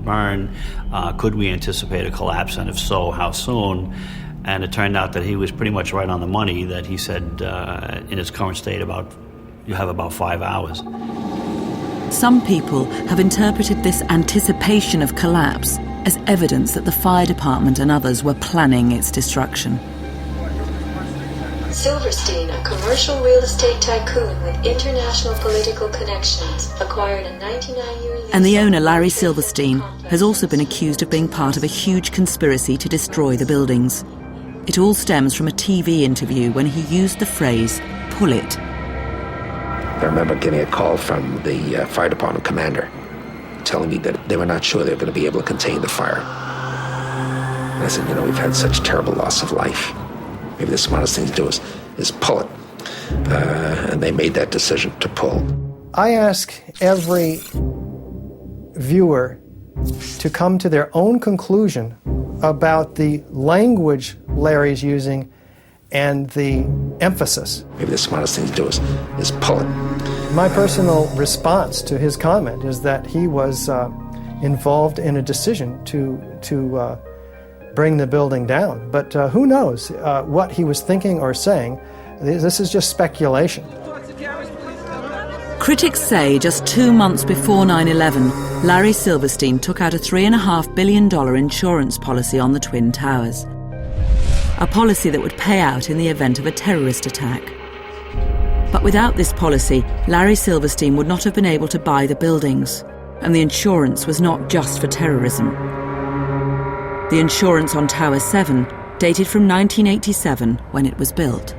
would burn? Could we anticipate a collapse, and if so, how soon? And it turned out that he was pretty much right on the money, that he said in its current state you have about 5 hours. Some people have interpreted this anticipation of collapse as evidence that the fire department and others were planning its destruction. Silverstein, a commercial real estate tycoon with international political connections, acquired a 99-year lease. And the owner, Larry Silverstein, has also been accused of being part of a huge conspiracy to destroy the buildings. It all stems from a TV interview when he used the phrase, "pull it." I remember getting a call from the fire department commander telling me that they were not sure they were going to be able to contain the fire. And I said, we've had such terrible loss of life. Maybe the smartest thing to do is pull it. And they made that decision to pull. I ask every viewer to come to their own conclusion about the language Larry's using and the emphasis. Maybe the smartest thing to do is pull it. My personal response to his comment is that he was involved in a decision to bring the building down. But who knows what he was thinking or saying. This is just speculation. Critics say just 2 months before 9/11, Larry Silverstein took out a $3.5 billion insurance policy on the Twin Towers. A policy that would pay out in the event of a terrorist attack. But without this policy, Larry Silverstein would not have been able to buy the buildings, and the insurance was not just for terrorism. The insurance on Tower 7 dated from 1987, when it was built.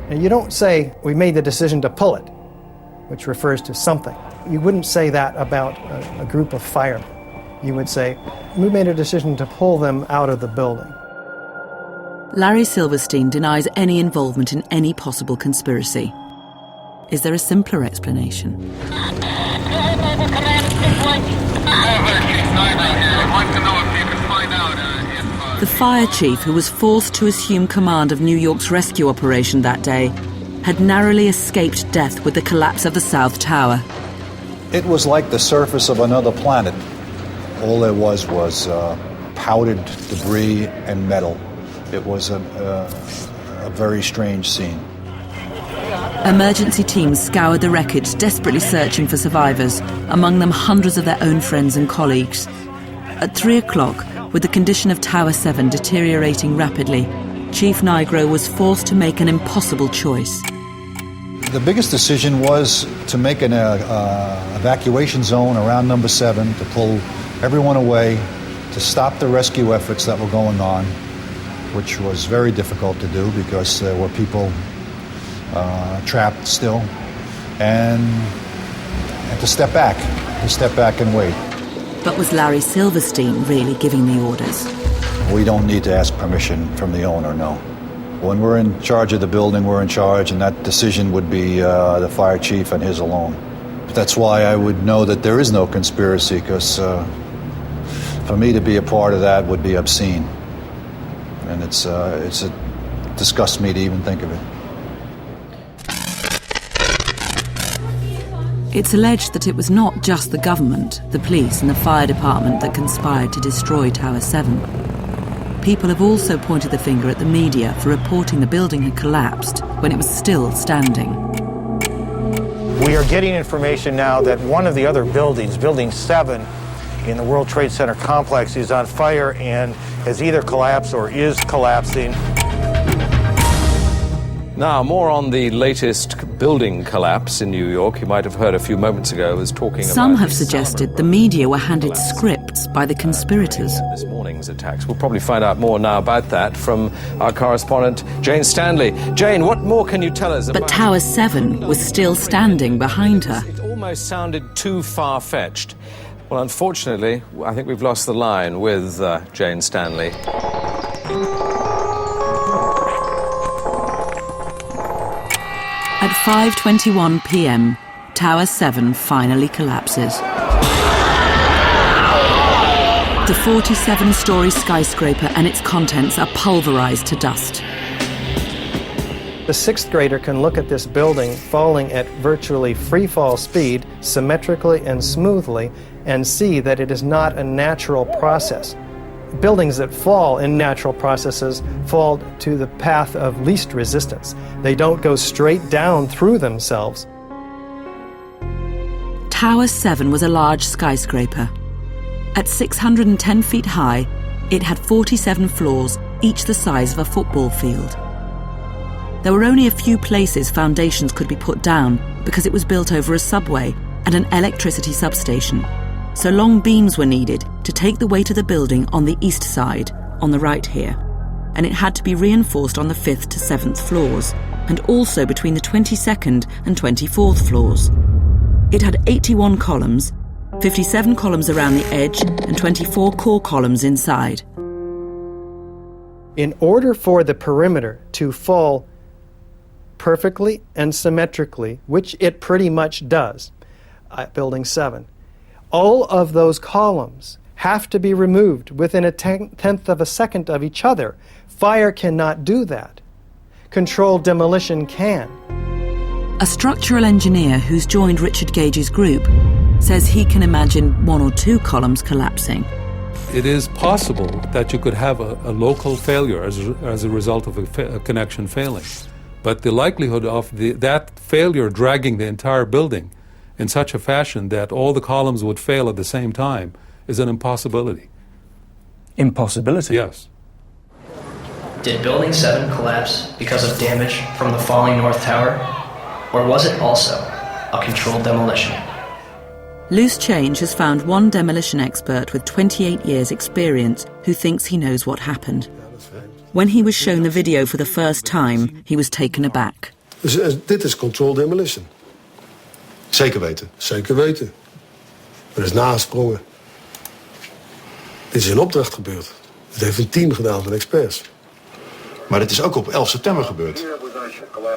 And you don't say, we made the decision to pull it, which refers to something. You wouldn't say that about a group of firemen. You would say, we made a decision to pull them out of the building. Larry Silverstein denies any involvement in any possible conspiracy. Is there a simpler explanation? The fire chief, who was forced to assume command of New York's rescue operation that day, had narrowly escaped death with the collapse of the South Tower. It was like the surface of another planet. All there was powdered debris and metal. It was a very strange scene. Emergency teams scoured the wreckage, desperately searching for survivors, among them hundreds of their own friends and colleagues. At 3 o'clock, with the condition of Tower 7 deteriorating rapidly, Chief Nigro was forced to make an impossible choice. The biggest decision was to make an evacuation zone around number 7, to pull everyone away, to stop the rescue efforts that were going on, which was very difficult to do because there were people trapped still, and to step back and wait. But was Larry Silverstein really giving the orders? We don't need to ask permission from the owner, no. When we're in charge of the building, we're in charge, and that decision would be the fire chief and his alone. But that's why I would know that there is no conspiracy, because for me to be a part of that would be obscene. And it disgusts me to even think of it. It's alleged that it was not just the government, the police and the fire department that conspired to destroy Tower 7. People have also pointed the finger at the media for reporting the building had collapsed when it was still standing. We are getting information now that one of the other buildings, Building 7, in the World Trade Center complex, is on fire and has either collapsed or is collapsing. Now, more on the latest building collapse in New York. You might have heard a few moments ago, I was talking about... Some have suggested the media were handed scripts by the conspirators. This morning's attacks. We'll probably find out more now about that from our correspondent, Jane Stanley. Jane, what more can you tell us about... But Tower 7 was still standing behind her. It almost sounded too far-fetched. Well, unfortunately, I think we've lost the line with Jane Stanley. At 5:21 p.m, Tower 7 finally collapses. The 47-story skyscraper and its contents are pulverized to dust. The sixth grader can look at this building falling at virtually free fall speed, symmetrically and smoothly, and see that it is not a natural process. Buildings that fall in natural processes fall to the path of least resistance. They don't go straight down through themselves. Tower 7 was a large skyscraper. At 610 feet high, it had 47 floors, each the size of a football field. There were only a few places foundations could be put down because it was built over a subway and an electricity substation. So long beams were needed to take the weight of the building on the east side, on the right here, and it had to be reinforced on the 5th to 7th floors, and also between the 22nd and 24th floors. It had 81 columns, 57 columns around the edge, and 24 core columns inside. In order for the perimeter to fall perfectly and symmetrically, which it pretty much does at Building 7, all of those columns have to be removed within a tenth of a second of each other. Fire cannot do that. Controlled demolition can. A structural engineer who's joined Richard Gage's group says he can imagine 1 or 2 columns collapsing. It is possible that you could have a local failure as a result of a connection failing. But the likelihood of that failure dragging the entire building in such a fashion that all the columns would fail at the same time is an impossibility. Impossibility? Yes. Did Building 7 collapse because of damage from the falling North Tower? Or was it also a controlled demolition? Loose Change has found one demolition expert with 28 years' experience who thinks he knows what happened. When he was shown the video for the first time, he was taken aback. Dit is controlled demolition. Zeker weten. Zeker weten. Er is nagesprongen. Dit is in opdracht gebeurd. Dit heeft een team gedaan van experts. Maar dit is ook op 11 september gebeurd.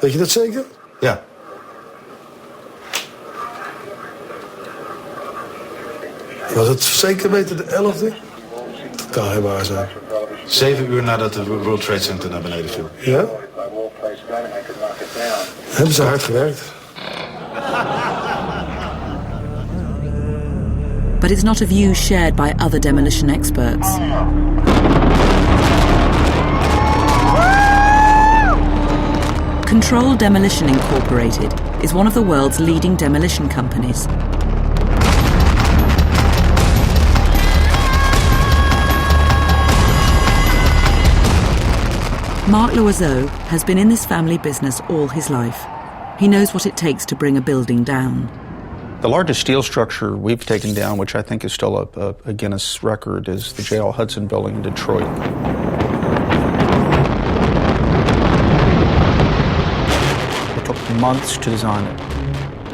Weet je dat zeker? Ja. Was het zeker weten de 11e? Dat kan heel waar zijn. 7 uur nadat de World Trade Center naar beneden viel. Ja? Hebben ze hard gewerkt. But it's not a view shared by other demolition experts. Controlled Demolition Incorporated is one of the world's leading demolition companies. Marc Loiseau has been in this family business all his life. He knows what it takes to bring a building down. The largest steel structure we've taken down, which I think is still a Guinness record, is the J.L. Hudson building in Detroit. It took months to design it.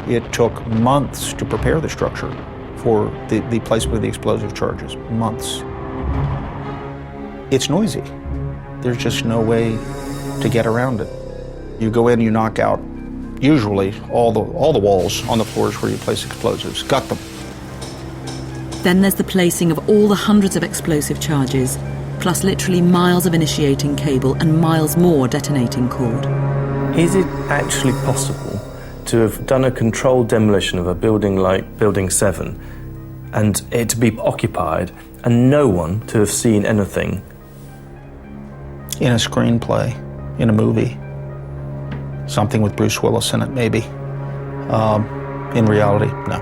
It took months to prepare the structure for the placement of the explosive charges. Months. It's noisy. There's just no way to get around it. You go in, you knock out usually all the walls on the floors where you place explosives. Gut them. Then there's the placing of all the hundreds of explosive charges, plus literally miles of initiating cable and miles more detonating cord. Is it actually possible to have done a controlled demolition of a building like Building 7 and it to be occupied and no one to have seen anything? In a screenplay, in a movie. Something with Bruce Willis in it, maybe. In reality, no.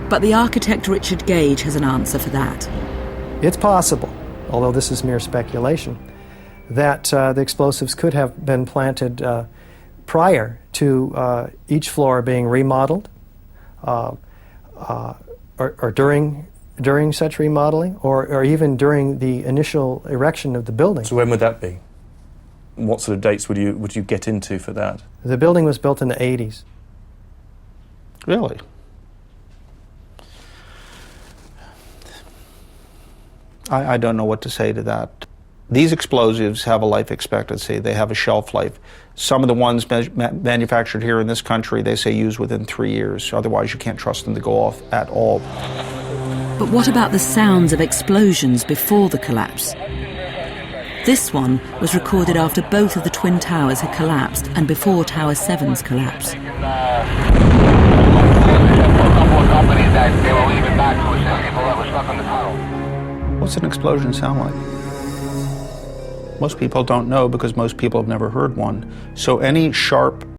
But the architect Richard Gage has an answer for that. It's possible, although this is mere speculation, that the explosives could have been planted prior to each floor being remodeled or during such remodeling or even during the initial erection of the building. So when would that be? What sort of dates would you get into for that? The building was built in the 80s. Really? I don't know what to say to that. These explosives have a life expectancy. They have a shelf life. Some of the ones manufactured here in this country, they say use within 3 years. Otherwise, you can't trust them to go off at all. But what about the sounds of explosions before the collapse? This one was recorded after both of the Twin Towers had collapsed and before Tower 7's collapse. company that they were leaving back to assist people that were stuck in the tunnel. What's an explosion sound like? Most people don't know because most people have never heard one. So any sharp